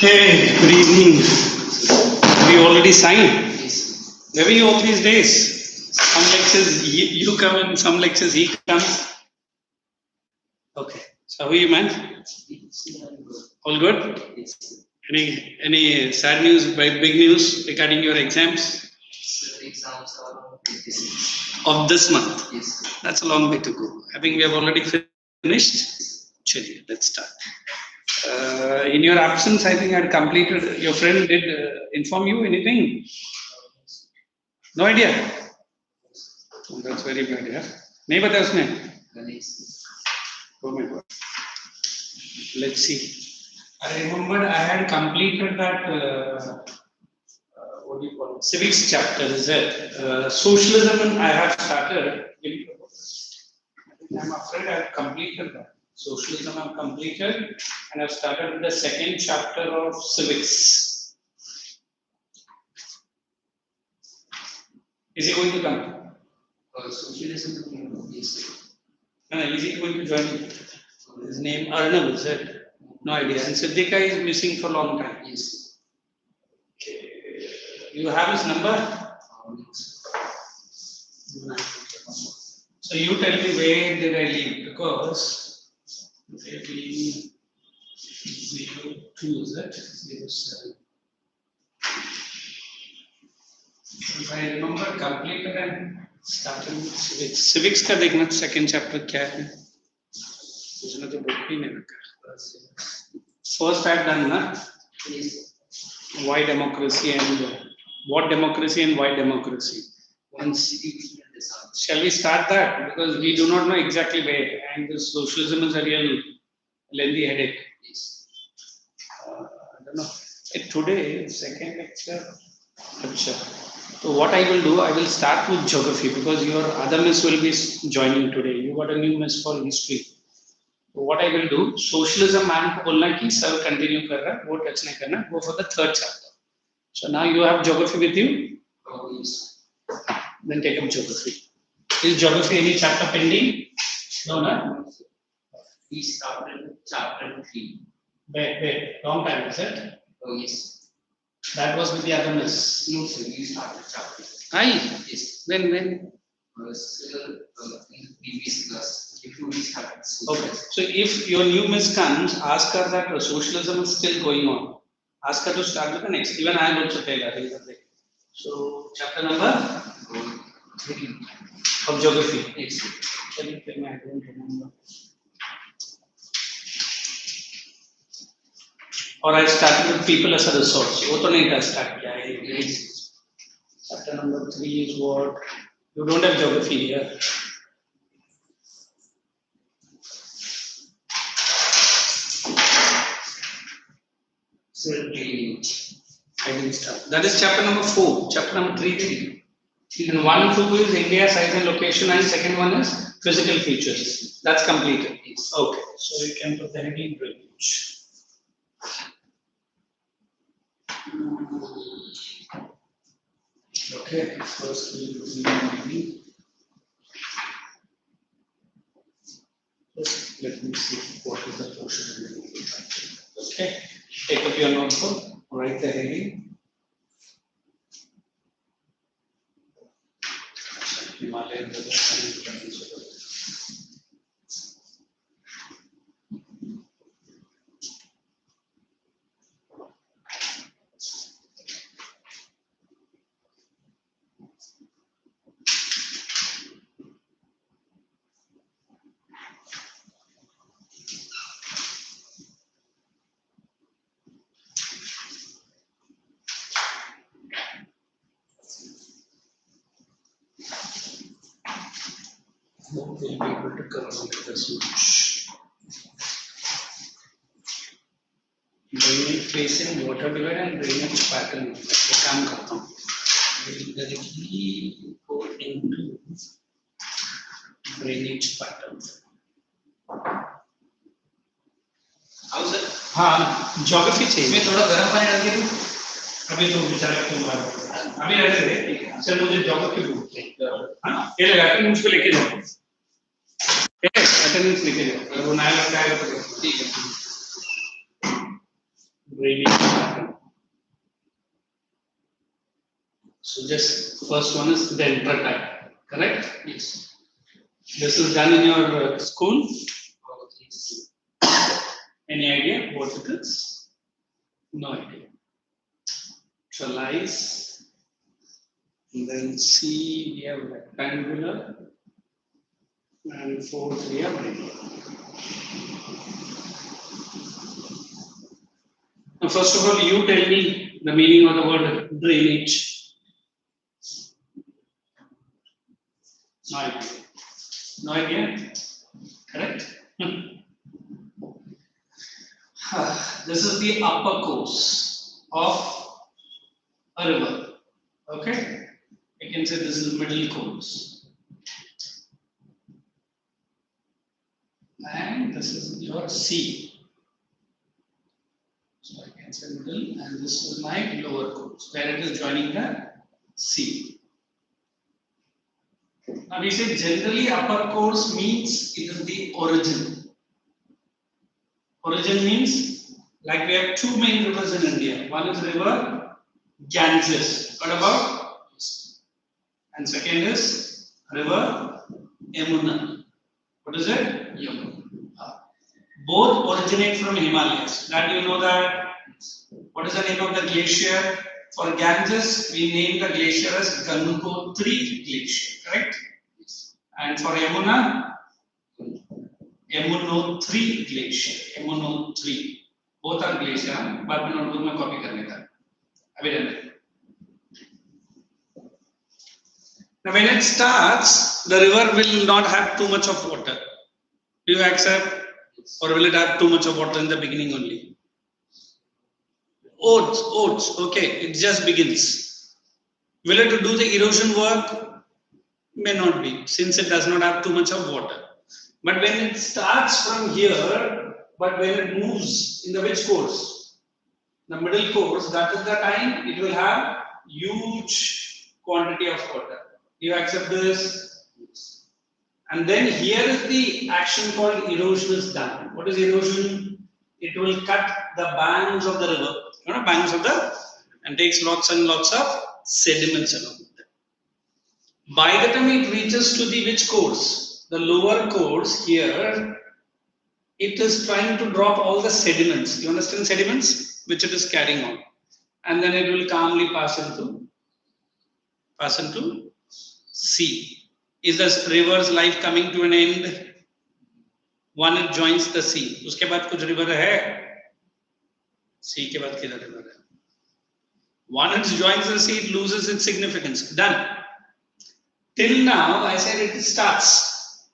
Hey, good evening. Have you already signed? Yes. Where were you all these days? Some lectures you come and some lectures he comes. Okay. So how are you, man? All good? Any sad news, big news regarding your exams? Exams are of this month. Yes. That's a long way to go. I think we have already finished. Chaliye, let's start. In your absence, I think I had completed. Your friend did inform you anything? No idea. Oh, that's very bad. Yeah. नहीं पता उसने. Oh my God. Let's see. I remembered I had completed that. What do you call it? Civics chapter. Is it socialism? And I have started. I'm afraid I have completed that. Socialism I've completed, and I've started with the second chapter of civics. Is he going to come? Socialism, yes. No, is he going to join? His name Arnav, is it? No idea. And Siddhika is missing for a long time. Yes. Okay. You have his number? So you tell me where did I leave, because maybe 02, is it? 07. If I remember, completed and started with civics. Civics का देखना second chapter क्या है? उसने तो book ही नहीं रखा. First I had done ना? Yes. Why democracy and what democracy and why democracy? And shall we start that? Because we do not know exactly where, and this socialism is a real lengthy headache. Yes. I don't know. Today, second lecture. So what I will do, I will start with geography, because your other miss will be joining today. You got a new miss for history. So what I will do, socialism man को बोलना कि sir continue कर रहा है, वो touch नहीं करना. Go for the third chapter. So now you have geography with you. Oh, yes. Then take up geography. Is geography any chapter pending? No, no. We started chapter 3. Wait, long time is it? Oh, yes. That was with the other miss. No, sir, we started chapter. Aye. Yes. When? Sir, in the previous class, if we started. Okay. So if your new miss comes, ask her that socialism is still going on. Ask her to start with the next. Even I will also tell her. So chapter number 3. of geography. Yes. Can you tell me? I don't remember. Or I started with people as a resource. वो तो नहीं था start किया है. Chapter number 3 is what? You don't have geography here. Sir, drainage. I didn't start. That is chapter number 4. Chapter number 3. And 1, 2 is India, size and location, and second one is physical features. That's completed. Yes. Okay. So you can put the heading drainage. Okay. First we will do the heading. Just let me see what is the portion. Okay. Take up your notebook. Write the heading. Himalayan Basin and Peninsular. We'll be able to cover this much. Drainage basin, water divide, and drainage pattern. ये काम करता हूँ. We'll directly go into drainage pattern. How's it? हाँ, geography चाहिए. इसमें थोड़ा गर्म पानी डाल के दूँ? अभी तो बेचारा क्यों बात. अभी रहने दे. सर मुझे geography बोलते हैं. हाँ, ये लगा के मुझको लेके जाओ. अटेंडेंस लेके जाओ. अगर वो नया लगता है तो ठीक है. Drainage pattern. So just first one is the type, correct? Yes. This is done in your school. Yes. Any idea what it is? No idea. Trellis. And then C we have rectangular. And 4th we have regular. Now first of all, you tell me the meaning of the word drainage. No idea. No idea? Correct? This is the upper course of a river. Okay? You can say this is middle course. And this is your sea. So I can say middle, and this is my lower course, where it is joining the sea. Now we say generally upper course means it is the origin. Origin means like we have two main rivers in India. One is river Ganges. What about? And second is river Yamuna. What is it? Yamuna. Both originate from Himalayas. That you know that. What is the name of the glacier? For Ganges, we name the glacier as Gangotri Glacier, correct? Yes. And for Yamuna, Yamunotri Glacier. Yamunotri. Both are glacier. बाद में notebook में copy करने का. अभी रहने. Now when it starts, the river will not have too much of water. Do you accept? Or will it have too much of water in the beginning only? Oats, okay, it just begins. Will it do the erosion work? May not be, since it does not have too much of water. But when it starts from here, but when it moves in the which course? The middle course, that is the time it will have huge quantity of water. Do you accept this? And then here is the action called erosion is done. What is erosion? It will cut the banks of the river. You know, banks of the and takes lots and lots of sediments along with it. By the time it reaches to the which course? The lower course here, it is trying to drop all the sediments. You understand sediments? Which it is carrying on. And then it will calmly pass into sea. Is the river's life coming to an end? One, it joins the sea. उसके बाद कुछ river है? Sea के बाद किधर river है? One, it joins the sea, it loses its significance. Done. Till now, I said it starts,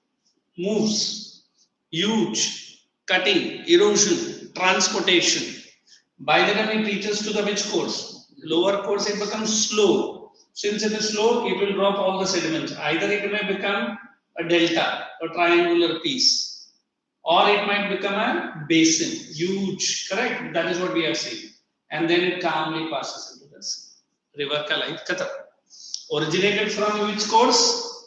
moves, huge, cutting, erosion, transportation. By the time it reaches to the which course? Lower course, it becomes slow. Since it is slow, it will drop all the sediments. Either it may become a delta, a triangular piece, or it might become a basin, huge, correct? That is what we are saying. And then it calmly passes into the sea. River ka life khatam. Originated from which course?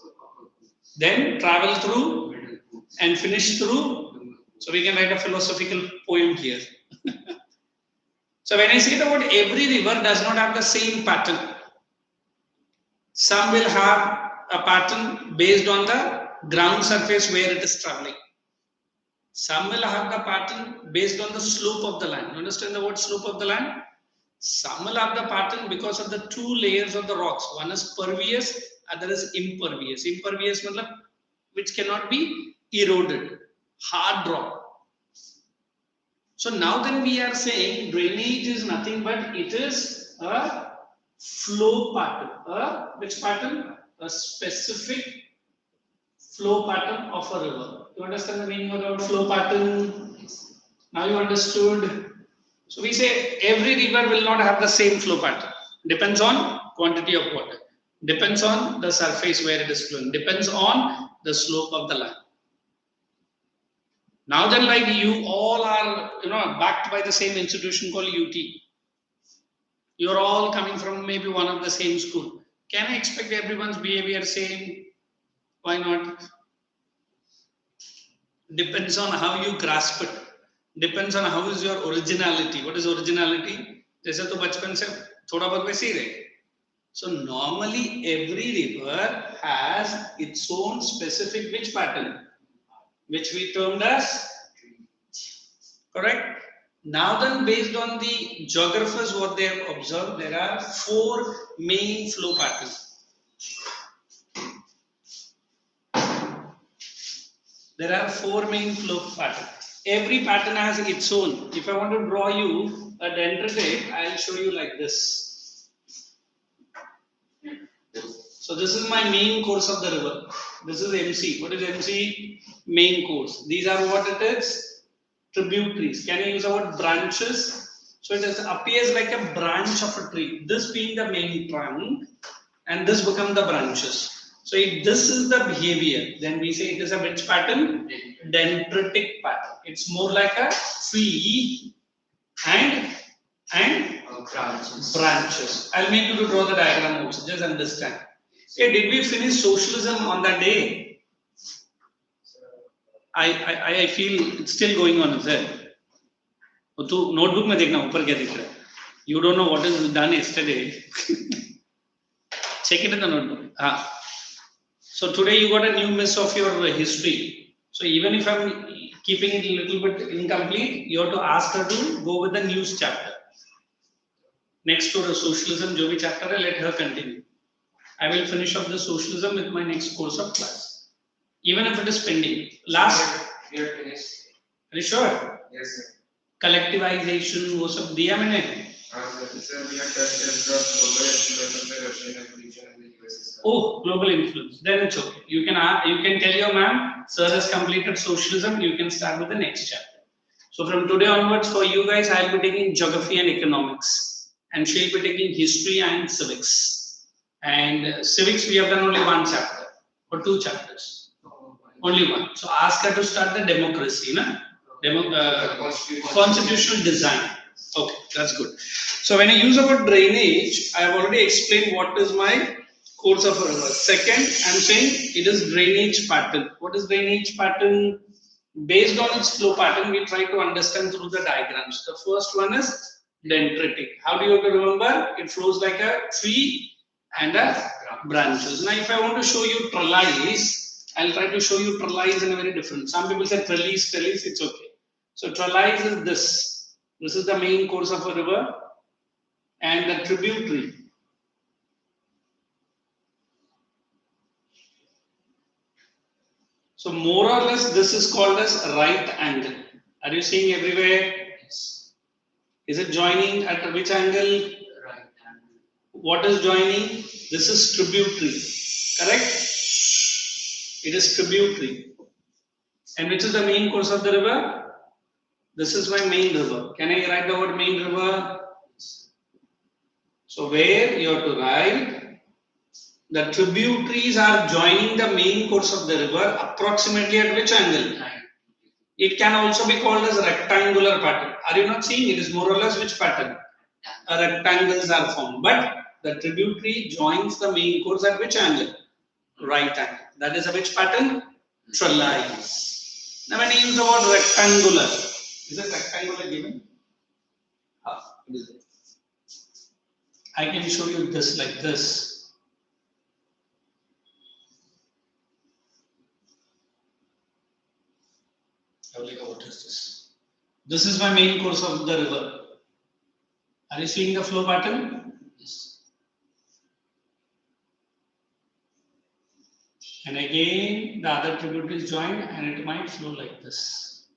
Then travel through and finish through. So we can write a philosophical poem here. So when I say the word every river does not have the same pattern. Some will have a pattern based on the ground surface where it is traveling. Some will have the pattern based on the slope of the land. You understand the word slope of the land? Some will have the pattern because of the two layers of the rocks. One is pervious, other is impervious. Impervious means which cannot be eroded. Hard rock. So now then we are saying drainage is nothing but it is a flow pattern. Which pattern? A specific flow pattern of a river. You understand the meaning of the word flow pattern? Now you understood. So we say every river will not have the same flow pattern. Depends on quantity of water. Depends on the surface where it is flowing. Depends on the slope of the land. Now then, like you all are, backed by the same institution called UT. You are all coming from maybe one of the same school. Can I expect everyone's behavior same? Why not? Depends on how you grasp it. Depends on how is your originality. What is originality? जैसे तो बचपन से थोड़ा बहुत वैसे ही रहे. So normally every river has its own specific which pattern, which we termed as, correct? Now then, based on the geographers what they have observed, there are 4 main flow patterns. There are 4 main flow patterns. Every pattern has its own. If I want to draw you a dendritic, I will show you like this. So this is my main course of the river. This is MC. What is MC? Main course. These are what it is? Tributaries. Can I use the word branches? So it appears like a branch of a tree. This being the main trunk, and this become the branches. So if this is the behavior, then we say it is a which pattern? Dendritic pattern. It's more like a tree and branches. I'll make you to draw the diagram also. Just understand. Hey, did we finish socialism on that day? I feel it's still going on, is it? तो notebook में देखना ऊपर क्या दिख रहा है. You don't know what is done yesterday. Check it in the notebook. So today you got a new miss of your history. So even if I'm keeping it a little bit incomplete, you have to ask her to go with the news chapter. Next to the socialism, जो भी chapter है, let her continue. I will finish up the socialism with my next course of class. Even if it is pending. Last. We are finished. Are you sure? Yes, sir. Collectivization, वो सब दिया मैंने. Sir, we have touched global influence of the Russian Revolution and the US. Oh, global influence. Then it's okay. You can tell your ma'am, sir has completed socialism. You can start with the next chapter. So from today onwards, for you guys, I will be taking geography and economics, and she'll be taking history and civics. And civics, we have done only 1 chapter or 2 chapters. Only 1. So ask her to start the democracy, constitutional design. Okay, that's good. So when I use about drainage, I have already explained what is my course of a river. Second, I'm saying it is drainage pattern. What is drainage pattern? Based on its flow pattern, we try to understand through the diagrams. The first one is Dendritic. How do you have to remember? It flows like a tree and a branches. Now, if I want to show you trellis, I'll try to show you trellis in a very different. Some people say trellis, it's okay. So trellis is this. This is the main course of a river and the tributary. So more or less this is called as right angle. Are you seeing everywhere? Yes. Is it joining at which angle? Right angle. What is joining? This is tributary. Correct? It is tributary. And which is the main course of the river? This is my main river. Can I write the word main river? So where you have to write the tributaries are joining the main course of the river approximately at which angle? It can also be called as rectangular pattern. Are you not seeing? It is more or less which pattern? Rectangles are formed. But the tributary joins the main course at which angle? Right angle. That is a which pattern? Trellis. Now when I use the word rectangular, is it rectangular given? It is there. I can show you this like this. What is this? This is my main course of the river. Are you seeing the flow pattern? Yes. And again, the other tributaries join and it might flow like this.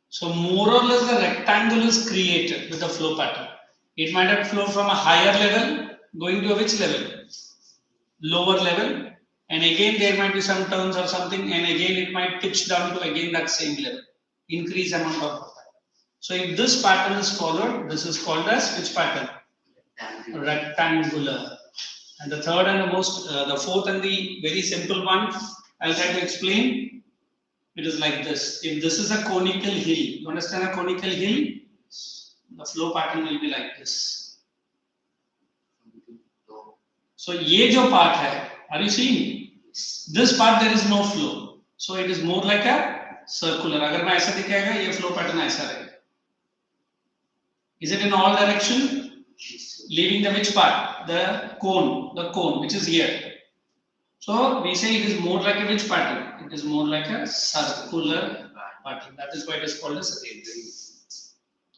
So more or less the rectangle is created with the flow pattern. It might have flowed from a higher level going to a which level? Lower level. And again there might be some turns or something and again it might pitch down to again that same level. Increase amount of water. So if this pattern is followed, this is called as which pattern? Rectangular. And the third and the fourth and the very simple one, I'll try to explain. It is like this. If this is a conical hill, you understand a conical hill? The flow pattern will be like this. So ये जो part है, are you seeing? This part there is no flow. So it is more like a circular. अगर मैं ऐसा दिखाएगा, ये flow pattern ऐसा रहेगा. Is it in all direction? Leaving the which part? The cone which is here. So we say it is more like a which pattern? It is more like a circular pattern. That is why it is called as drainage.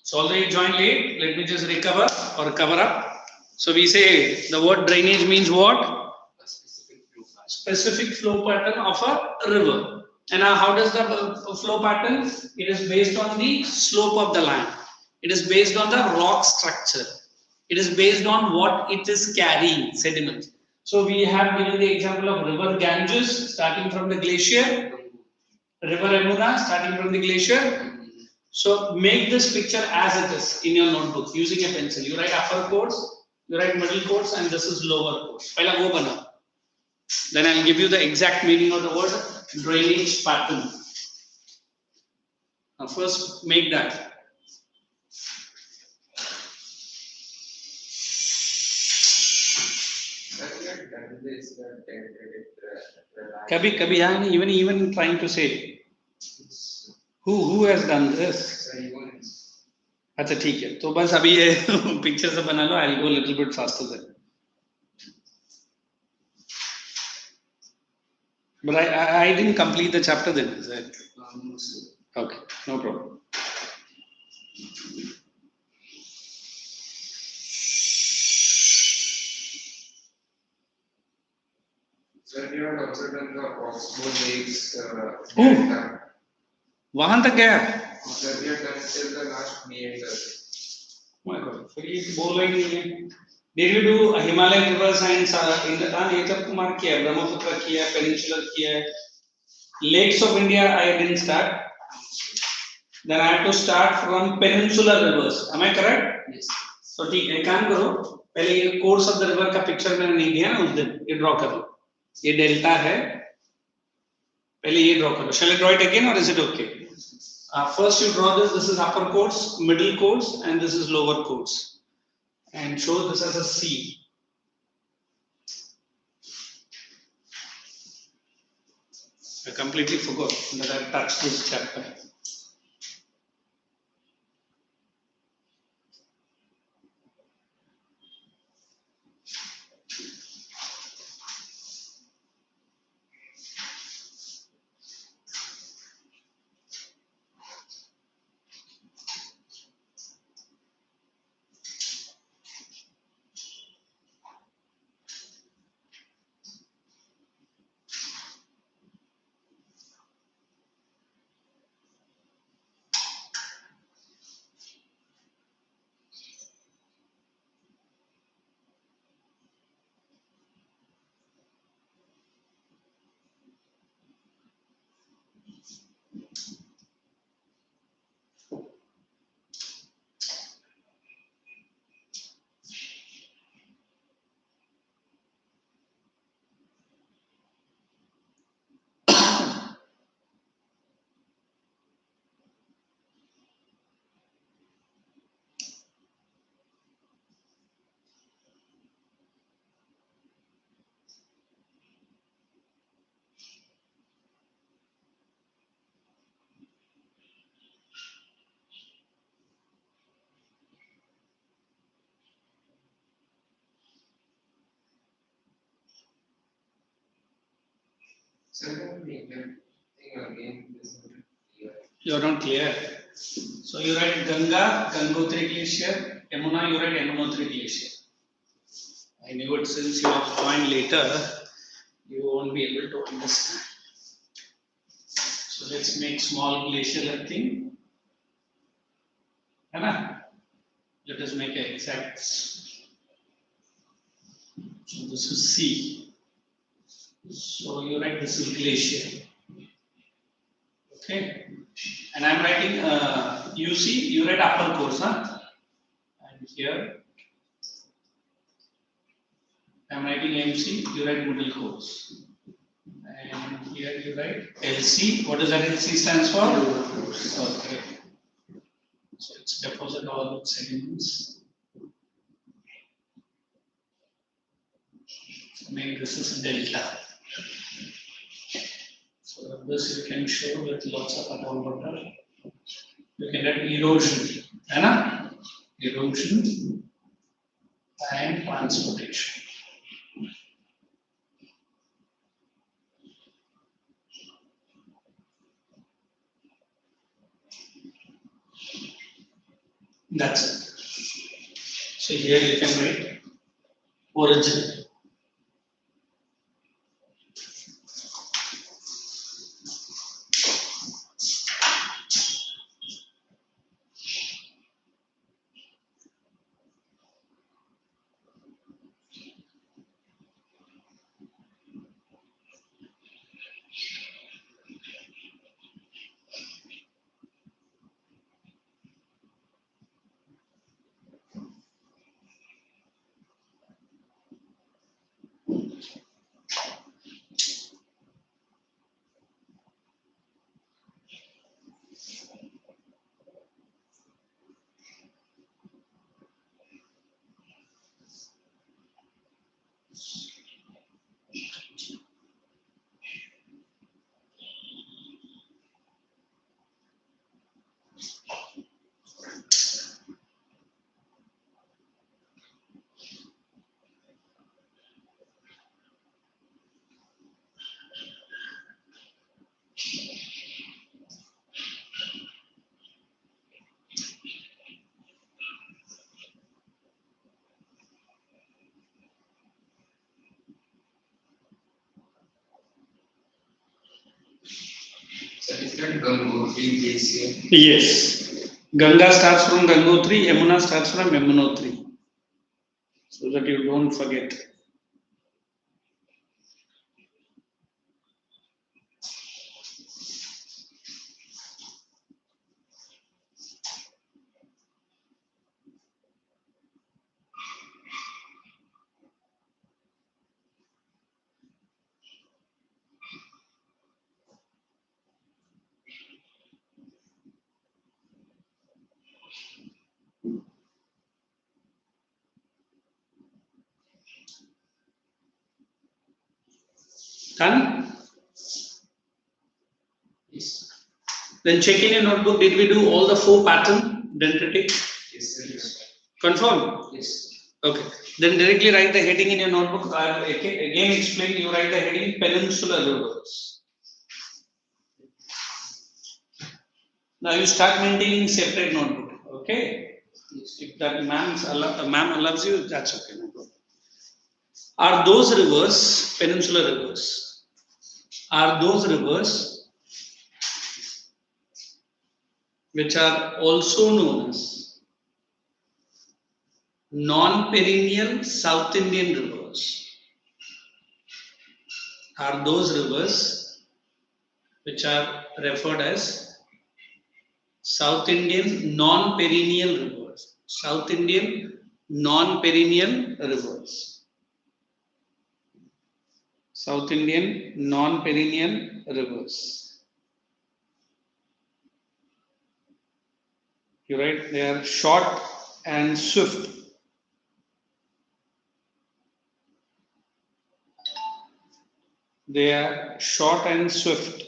So although you joined late, let me just recover or cover up. So we say the word drainage means what? A specific flow pattern of a river. And how does the flow pattern? It is based on the slope of the land. It is based on the rock structure. It is based on what it is carrying, sediment. So we have given the example of river Ganges starting from the glacier, river Yamuna starting from the glacier. So make this picture as it is in your notebook using a pencil. You write upper course, you write middle course, and this is lower course. Pehla wo bana. Then I'll give you the exact meaning of the word drainage pattern. Now first make that. Kabhi, even trying to say, who has done this? अच्छा ठीक है, तो बस अभी ये picture से बना लो. I'll go a little bit faster then. But I didn't complete the chapter then. Is that? Okay, no problem. Sir, you have also done the Oxbow Lakes. वहां तक गया? Sir, you have done till the last meander. Oh my God, फिर ये बोल ही नहीं है. Did you do Himalayan rivers and ये सब कुमार किया, ब्रह्मपुत्र किया, Peninsular किया, Lakes of India I didn't start. Then I have to start from Peninsular rivers. Am I correct? Yes. So ठीक है, काम करो. पहले ये course of the river का picture मैंने नहीं दिया ना उस दिन. ये draw कर लो. ये delta है. पहले ये draw करो. Shall I draw it again or is it okay? First you draw this. This is upper course, middle course, and this is lower course. And show this as a C. I completely forgot that I touched this chapter. You are not clear. So you write Ganga, Gangotri Glacier, Yamuna, you write Yamunotri Glacier. I knew it since you have joined later, you won't be able to understand. So let's make small glacier thing. Anna, let us make an exact. So this is C. So you write this is glacier. Okay. And I'm writing UC, you write upper course, huh? And here I'm writing MC, you write middle course. And here you write LC. What does that LC stands for? Okay. So it's deposit all sediments. So maybe this is delta. So this you can show with lots of atom water. You can get erosion, right? Erosion and transportation. That's it. So here you can write origin. Yes. Ganga starts from Gangotri, Yamuna starts from Yamunotri. So that you don't forget. Done? Yes. Then check in your notebook. Did we do all the 4 pattern dendritic? Yes. Confirm? Yes. Okay. Then directly write the heading in your notebook. I'll again explain. You write the heading Peninsular rivers. Now you start maintaining separate notebook. Okay. If that ma'am allows you, that's okay. No problem. Are those rivers peninsular rivers? Are those rivers which are also known as non-perennial South Indian rivers? Are those rivers which are referred as South Indian non-perennial rivers? South Indian non-perennial rivers. South Indian non-perennial rivers. You write they are short and swift. They are short and swift.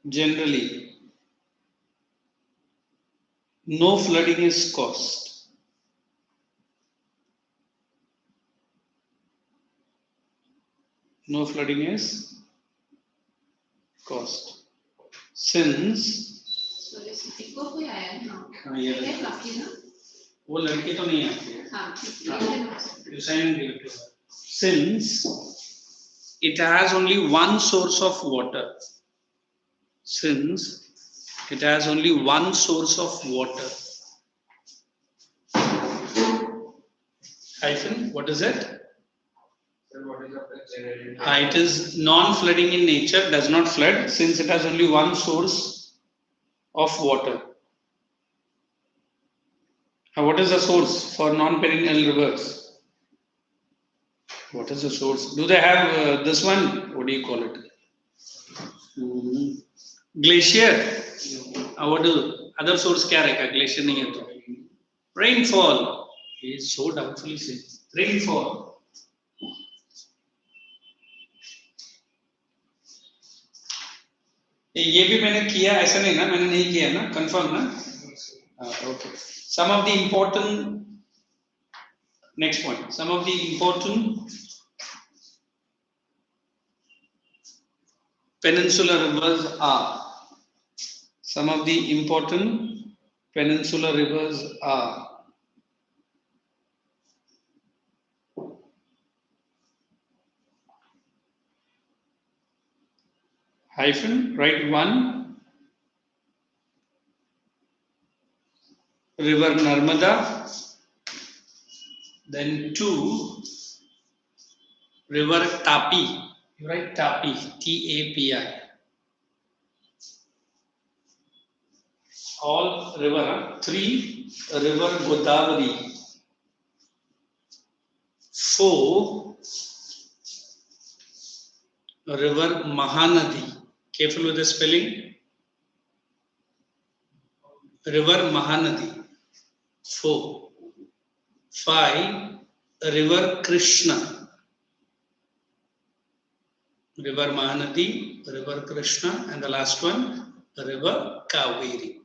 Generally, no flooding is caused. No flooding is caused. Since हाँ, ये वो लड़की तो नहीं आती है You sign and give it to her. Since it has only one source of water, since it has only one source of water, hyphen, what is it? It is non-flooding in nature, does not flood since it has only one source of water. What is the source for non-perennial rivers? What is the source? Do they have this one? What do you call it? Glacier. What do other source क्या रहेगा? Glacier नहीं है तो. Rainfall. He is so doubtfully saying. Rainfall. ये भी मैंने किया ऐसा नहीं ना मैंने नहीं किया ना कंफर्म ना okay some of the important next point some of the important peninsular rivers are some of the important peninsular rivers are hyphen write one river Narmada, then two river Tapi. You write Tapi, T-A-P-I. All river. Three river Godavari. Four river Mahanadi. Careful with the spelling. River Mahanadi. 4. 5. River Krishna. River Mahanadi, River Krishna, and the last one, River Kaveri.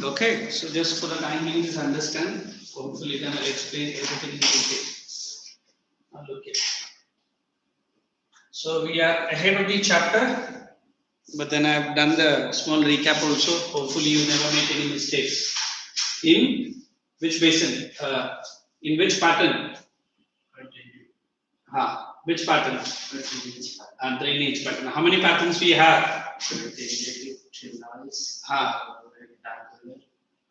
Okay, so just for the time being, just understand. Hopefully, then I'll explain everything in detail. Now look here. So we are ahead of the chapter. But then I have done the small recap also. Hopefully you never make any mistakes. In which basin? In which pattern? Which pattern? Drainage pattern. How many patterns we have?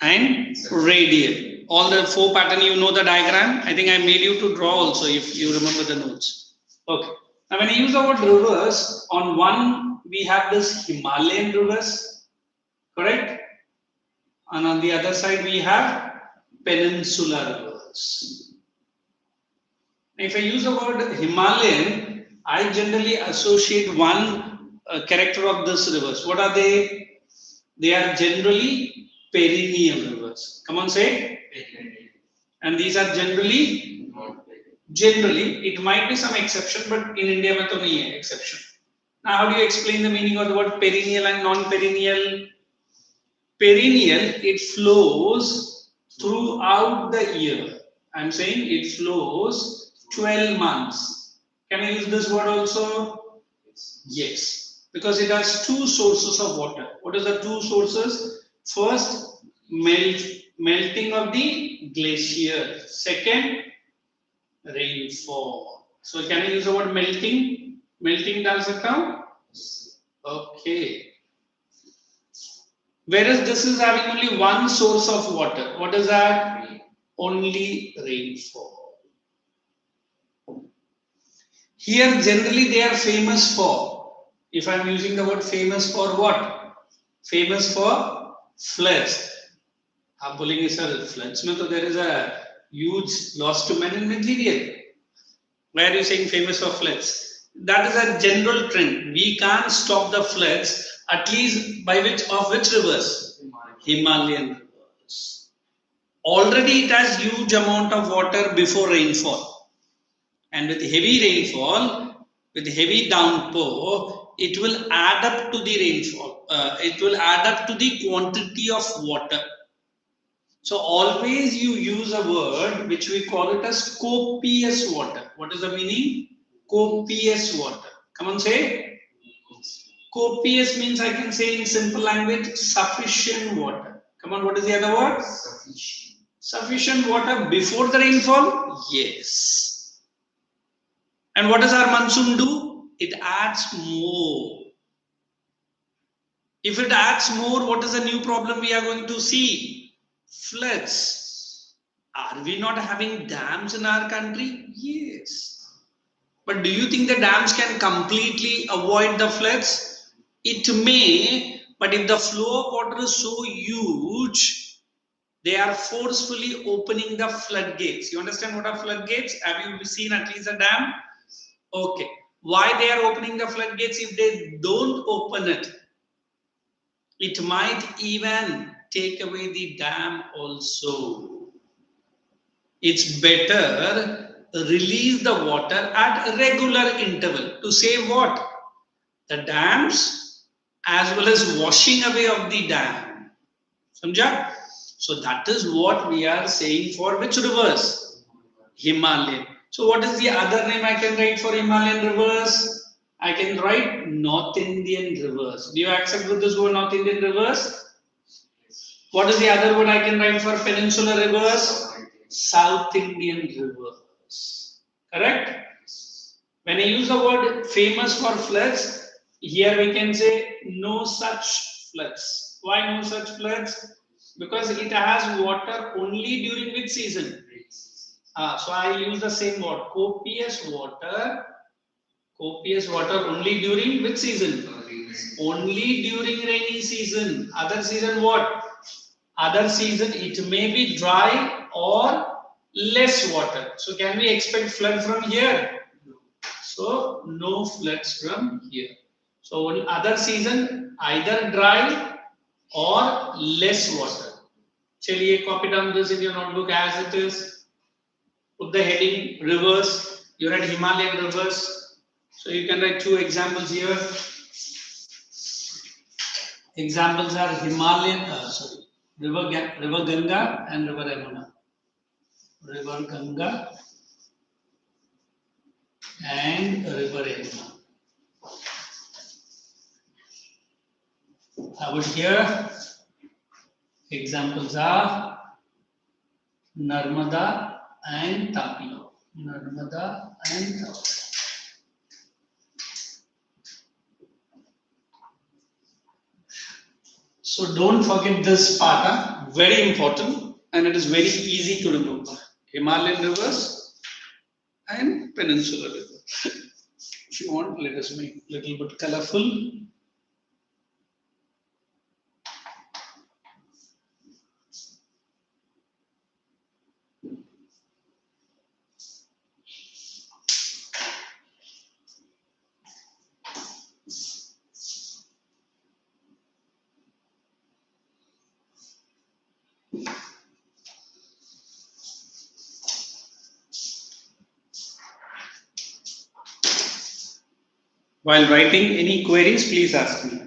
And radial. All the 4 patterns you know the diagram. I think I made you to draw also if you remember the notes. Okay. Now when I use the word rivers, on one we have this Himalayan rivers, correct? And on the other side we have peninsular rivers. If I use the word Himalayan, I generally associate one character of this rivers. What are they? They are generally perennial rivers. Come on, say. And these are generally, it might be some exception, but in India, mein to nahi hai exception. Now, how do you explain the meaning of the word perennial and non-perennial? Perennial, it flows throughout the year. I'm saying it flows 12 months. Can I use this word also? Yes. Because it has 2 sources of water. What are the 2 sources? First, melting of the glacier. Second, rainfall. So can I use the word melting? Melting डाल सकता हूँ? Okay. Whereas this is having only one source of water. What is that? Only rainfall. Here generally they are famous for, if I am using the word famous for what? Famous for floods. आप बोलेंगे sir, floods में तो there is a huge loss to men and material. Why are you saying famous for floods? That is a general trend. We can't stop the floods, at least by which rivers? Himalayan rivers. Already it has huge amount of water before rainfall. And with heavy rainfall, with heavy downpour, it will add up to the rainfall. It will add up to the quantity of water. So always you use a word which we call it as copious water. What is the meaning? Copious water. Come on, say. Copious means I can say in simple language sufficient water. Come on, what is the other word? Sufficient. Sufficient water before the rainfall? Yes. And what does our monsoon do? It adds more. If it adds more, what is the new problem we are going to see? Floods. Are we not having dams in our country? Yes. But do you think the dams can completely avoid the floods? It may, but if the flow of water is so huge, they are forcefully opening the floodgates. You understand what are floodgates? Have you seen at least a dam? Okay. Why they are opening the floodgates? If they don't open it, it might even take away the dam also. It's better release the water at regular interval to save what? The dams as well as washing away of the dam. Samjha? So that is what we are saying for which rivers? Himalayan. So what is the other name I can write for Himalayan rivers? I can write North Indian rivers. Do you accept with this word North Indian rivers? What is the other word I can write for peninsular rivers? South Indian rivers. Correct? When I use the word famous for floods, here we can say no such floods. Why no such floods? Because it has water only during which season? So I use the same word, copious water. Copious water only during which season? Only during rainy season. Other season what? Other season it may be dry or less water. So can we expect flood from here? So no floods from here. So in other season either dry or less water. Chaliye, copy down this in your notebook as it is. Put the heading rivers. You write Himalayan rivers. So you can write two examples here. Examples are Himalayan, river Ganga and river Yamuna. River Ganga and river Yamuna. About here, examples are Narmada and Tapi. Narmada and Tapi. So don't forget this part, very important, and it is very easy to remember. Himalayan rivers and Peninsular river. If you want, let us make a little bit colorful. While writing any queries, please ask me.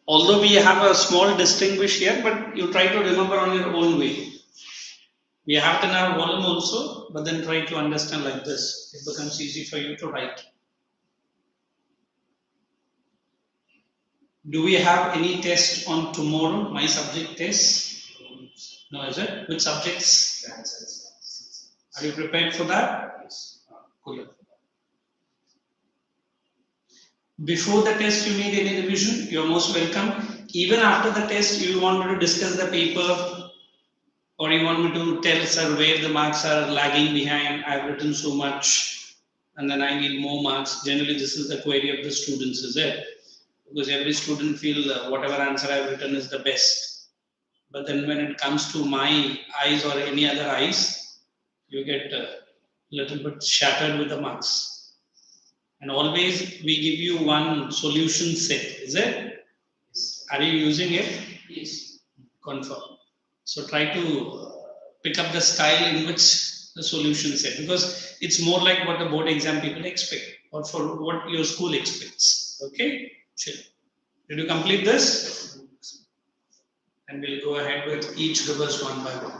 Although we have a small distinguish here, but you try to remember on your own way. We have it in our volume also, but then try to understand like this. It becomes easy for you to write. Do we have any test on tomorrow? My subject test? No, is it? Which subjects? Are you prepared for that? Yes. Good. Before the test, you need any revision? You are most welcome. Even after the test, you want me to discuss the paper, or you want me to tell sir where the marks are lagging behind. I've written so much, and then I need more marks. Generally, this is the query of the students, is it? Because every student feel whatever answer I've written is the best. But then when it comes to my eyes or any other eyes, you get a little bit shattered with the marks. And always we give you one solution set, is it? Yes. Are you using it? Yes. Confirm. So try to pick up the style in which the solution set, because it's more like what the board exam people expect, or for what your school expects. Okay? Chill. Did you complete this? And we'll go ahead with each reverse one by one.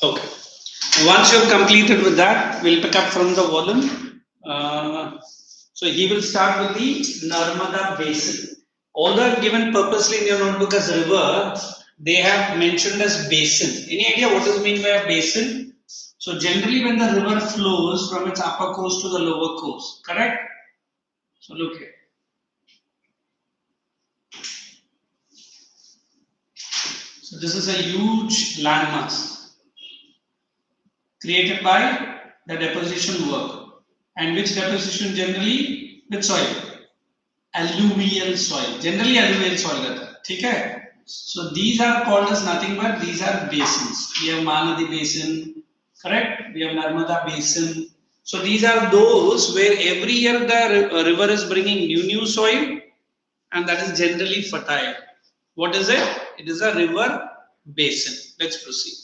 Okay. Once you have completed with that, we'll pick up from the volume. So he will start with the Narmada Basin. Although I've given purposely in your notebook as river, they have mentioned as basin. Any idea what is meant by a basin? So generally when the river flows from its upper coast to the lower coast, correct? So look here. So this is a huge landmass created by the deposition work. And which deposition generally? With soil? Alluvial soil. Generally alluvial soil. Okay? So these are called as nothing but these are basins. We have Mahanadi Basin, correct? We have Narmada Basin. So these are those where every year the river is bringing new soil, and that is generally fertile. What is it? It is a river basin. Let's proceed.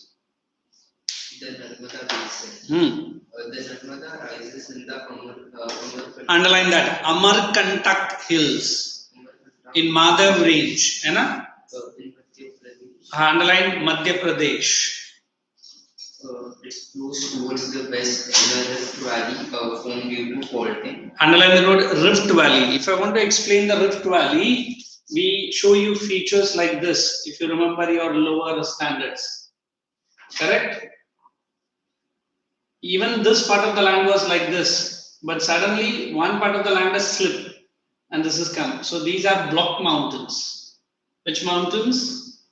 The Narmada Basin. The Narmada rises in the Underline that. Amarkantak Hills in Madhav range. In Underline Madhya Pradesh. It flows towards the west in a rift valley formed due to faulting. Underline the word Rift Valley. If I want to explain the Rift Valley, we show you features like this. If you remember your lower standards. Correct? Even this part of the land was like this, but suddenly one part of the land has slipped and this has come. So these are block mountains. Which mountains?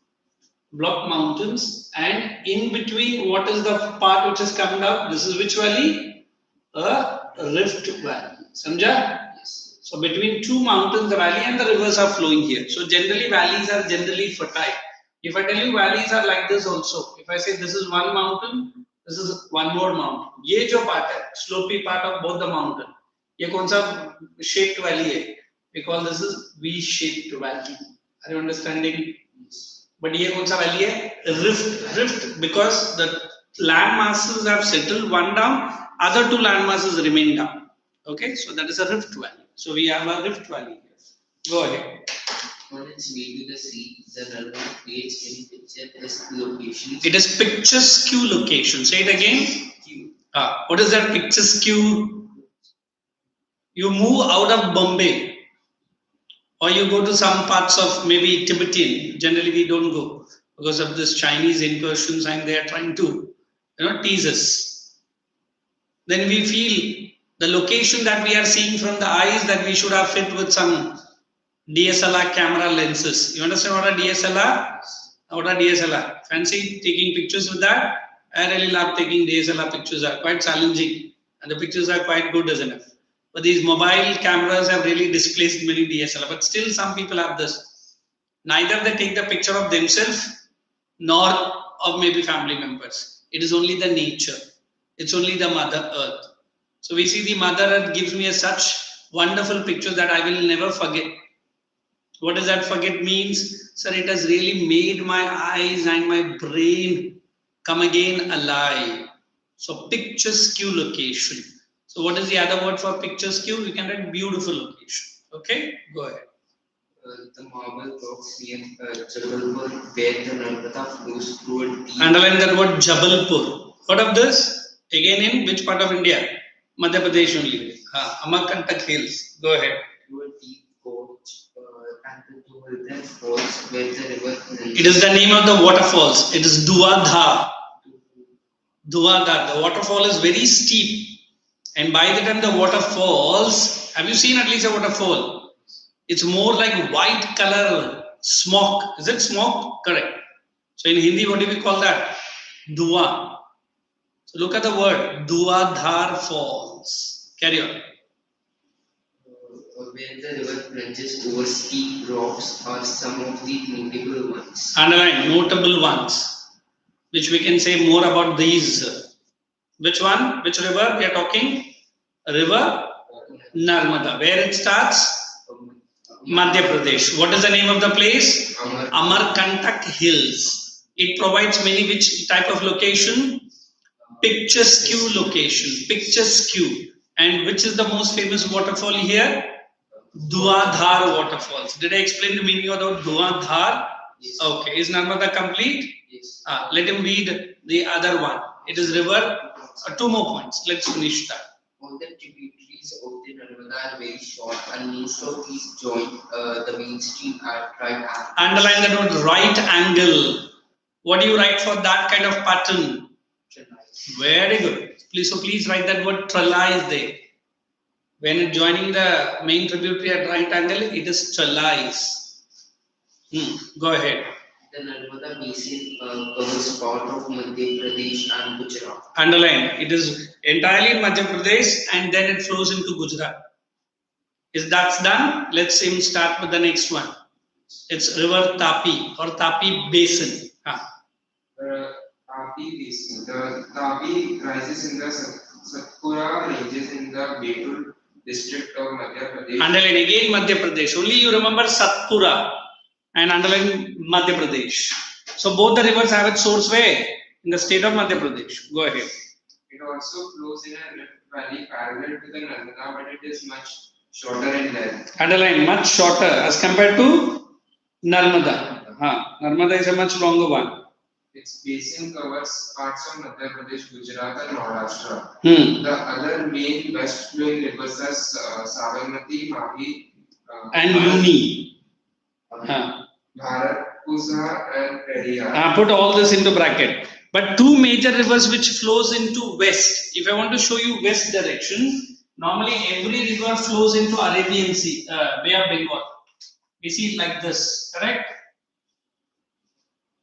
Block mountains. And in between, what is the part which has come down? This is which valley? A rift valley. Samjha? Yes. So between two mountains, the valley and the rivers are flowing here. So generally, valleys are generally fertile. If I tell you valleys are like this also, if I say this is one mountain, this is one more mountain. ये जो part है, slopy part of both the mountain. ये कौन सा shaped valley है? We call this is V-shaped valley. Are you understanding? Yes. But ये कौन सा valley है? Rift, because the land masses have settled one down, other two land masses remain down. Okay, so that is a rift valley. So we have a rift valley here. Go ahead. On its way to the sea, the river creates in picturesque locations. It is picturesque location. Say it again. What is that picturesque? You move out of Bombay, or you go to some parts of maybe Tibetan. Generally, we don't go because of this Chinese incursions, and they are trying to, tease us. Then we feel the location that we are seeing from the eyes that we should have fit with some DSLR camera lenses. You understand what a DSLR? What a DSLR? Fancy taking pictures with that? I really love taking DSLR pictures. Are quite challenging, and the pictures are quite good, isn't it? But these mobile cameras have really displaced many DSLR. But still, some people have this. Neither they take the picture of themselves nor of maybe family members. It is only the nature. It's only the Mother Earth. So we see the Mother Earth gives me such wonderful pictures that I will never forget. What does that forget means? Sir, it has really made my eyes and my brain come again alive. So picturesque location. So what is the other word for picturesque? You can write beautiful location. Okay, go ahead. The marble rocks near Jabalpur, where the Narmada flows through a deep. Underline that word Jabalpur. What of this? Again in which part of India? Madhya Pradesh only. Amarkantak Hills. Go ahead. Through a deep gorge and the Duvardhan falls, where the river. It is the name of the waterfalls. It is Duadhar. Duadhar. The waterfall is very steep, and by the time the water falls, have you seen at least a waterfall? It's more like white color smoke. Is it smoke? Correct. So in Hindi, what do we call that? Dua. So look at the word Duadhar Falls. Carry on. Where the river plunges over steep rocks are some of the notable ones. Underline notable ones, which we can say more about these. Which one? Which river we are talking? River Narmada. Where it starts? Madhya Pradesh. What is the name of the place? Amarkantak Hills. It provides many which type of location? Picturesque location. Picturesque. And which is the most famous waterfall here? Duadhar waterfalls. Did I explain the meaning of the word Duadhar? Yes. Okay. Is Narmada complete? Yes. Let him read the other one. It is river. Two more points. Let's finish that. All the tributaries of the Narmada are very short, and most of these join the main stream at right angles. Underline the word right angle. What do you write for that kind of pattern? Very good. Please write that word trellis there. When it joining the main tributary at right angle, it is trellis. Go ahead. The Narmada Basin covers part of Madhya Pradesh and Gujarat. Underline. It is entirely in Madhya Pradesh and then it flows into Gujarat. Is that's done? Let's start with the next one. It's River Tapi or Tapi Basin. Tapi Basin. The Tapi rises in the Satpura ranges in the Betul district of Madhya Pradesh. Underline again Madhya Pradesh. Only you remember Satpura and underline Madhya Pradesh. So both the rivers have its source where? In the state of Madhya Pradesh. Go ahead. It also flows in a rift valley parallel to the Narmada, but it is much shorter in length. Underline much shorter as compared to Narmada. Narmada is a much longer one. Its basin covers parts of Madhya Pradesh, Gujarat, and Maharashtra. The other main west flowing rivers are Sabarmati, Mahi, and Luni. Bharatpuzha and Periyar. Put all this into bracket. But two major rivers which flows into west. If I want to show you west direction, normally every river flows into Arabian Sea, Bay of Bengal. We see it like this, correct?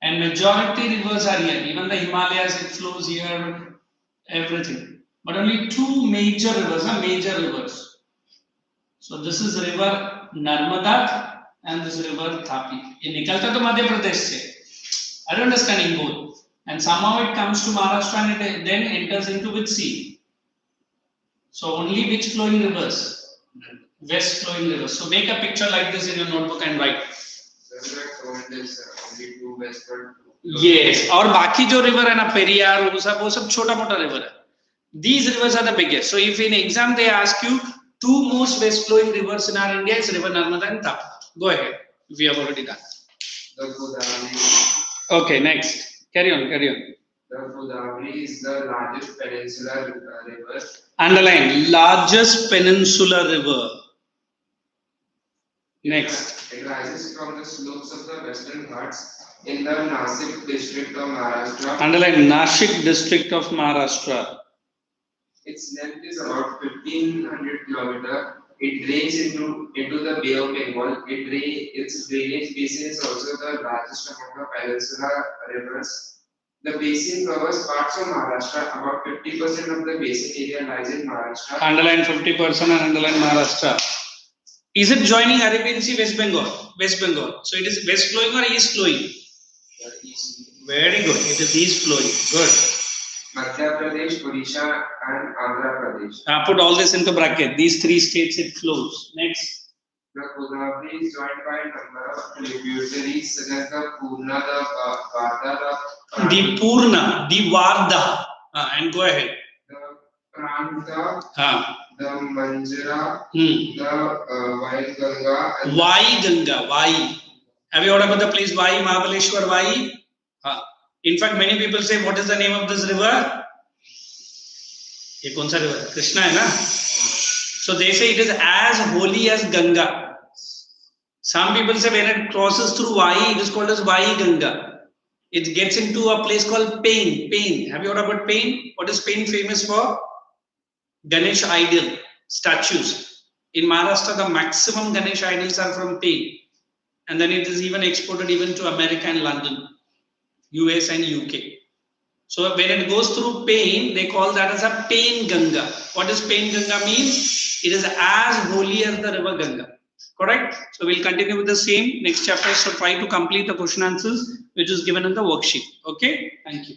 And majority rivers are here. Even the Himalayas, it flows here, everything. But only two major rivers, So this is river Narmada and this river Tapi. It nikalta to Madhya Pradesh se. I don't understand in both. And somehow it comes to Maharashtra and it then enters into which sea? So only which flowing rivers? West flowing rivers. So make a picture like this in your notebook and write. Yes. और बाकी जो river है ना Periyar, वो सब छोटा मोटा river है. These rivers are the biggest. So if in exam they ask you two most west flowing rivers in our India, it's river Narmada and Tapi. Go ahead. We have already done. The Godavari. Okay, next. Carry on. The Godavari is the largest peninsular river. Underline largest peninsular river. Next. It rises from the slopes of the Western Ghats in the Nashik district of Maharashtra. Underline Nashik district of Maharashtra. Its length is about 1500 kilometers It drains into the Bay of Bengal. Its drainage basin is also the largest among the Peninsular rivers. The basin covers parts of Maharashtra. About 50% of the basin area lies in Maharashtra. Underline 50% and underline Maharashtra. Is it joining Arabian Sea, West Bengal? West Bengal. So it is west flowing or east flowing? Very good. It is east flowing. Good. Madhya Pradesh, Odisha, and Andhra Pradesh. Put all this into bracket. These three states it flows. Next. The Godavari is joined by a number of tributaries such as the Purna, the Varda, the Purna, the Varda. And go ahead. The Pranta, the Manjara, the Vai Ganga. Vai Ganga, Vai. Have you heard about the place Vai, Mahabaleshwar, Vai? In fact, many people say, what is the name of this river? Ye kaun sa river? Krishna hai na? So they say it is as holy as Ganga. Some people say when it crosses through Vai, it is called as Vai Ganga. It gets into a place called Pen. Pen. Have you heard about Pen? What is Pen famous for? Ganesh idol, statues. In Maharashtra, the maximum Ganesh idols are from Pen. And then it is even exported even to America and London, US and UK. So when it goes through Pen, they call that as a Pen Ganga. What does Pen Ganga means? It is as holy as the river Ganga. Correct? So we'll continue with the same next chapter. So try to complete the question answers which is given in the worksheet. Okay? Thank you.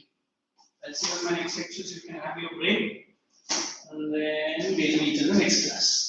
I'll see you in my next lecture. So you can have your break. And then we'll meet in the next class.